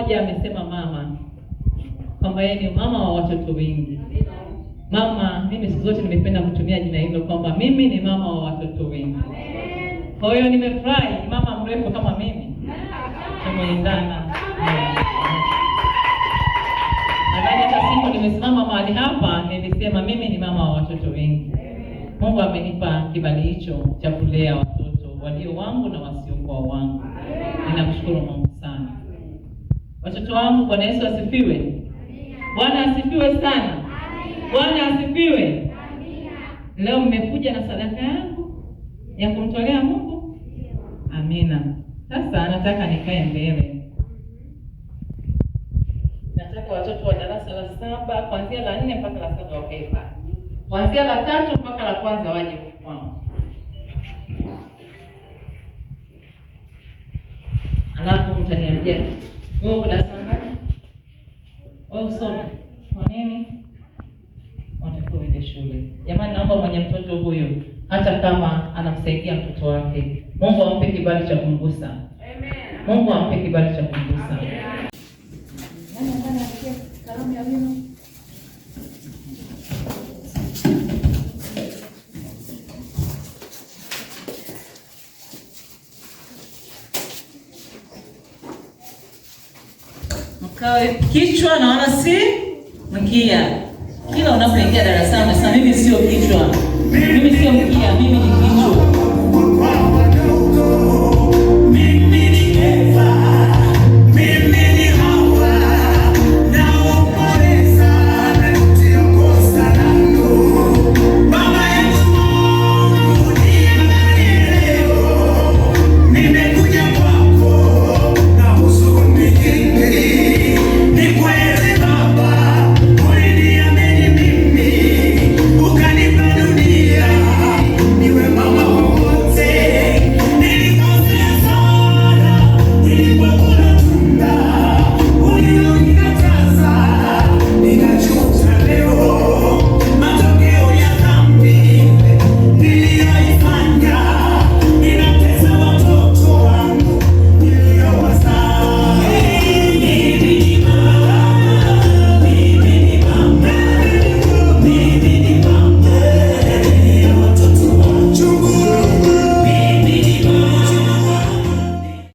mmoja amesema mama, kwamba yeye ni mama wa watoto wengi. Mama, mimi siku zote nimependa kutumia jina hilo kwamba mimi ni mama wa watoto wengi. Kwa hiyo nimefurahi mama mrefu kama mimi. Tumeendana. Nadhani hata siku nimesimama mahali hapa nilisema mimi ni mama wa watoto wengi. Mungu amenipa kibali hicho cha kulea watoto walio wangu na wasiokuwa wangu. Ninamshukuru Mungu sana. Watoto wangu, Bwana Yesu asifiwe. Bwana asifiwe sana. Bwana asifiwe. Leo mmekuja na sadaka yangu ya kumtolea Mungu. Amina. Sasa nataka nikae mbele. Nataka watoto wa darasa la 7 kuanzia la 4 mpaka la 7 wakae pale. Kuanzia la 3 mpaka la kwanza waje kwangu. Alafu mtaniambia, wewe uko darasa ngapi? Wewe usome. Kwa nini? Unataka uende shule. Jamani, naomba mwenye mtoto huyu hata kama anamsaidia mtoto wake, Mungu ampe kibali cha kumgusa. Amen. Mungu ampe kibali cha kumgusa. Amen. Nani anataka kalamu ya wino? Mkawe kichwa na wala si mkia. Kila unapoingia darasani unasema mimi sio kichwa. Mimi sio mkia, mimi ni kichwa.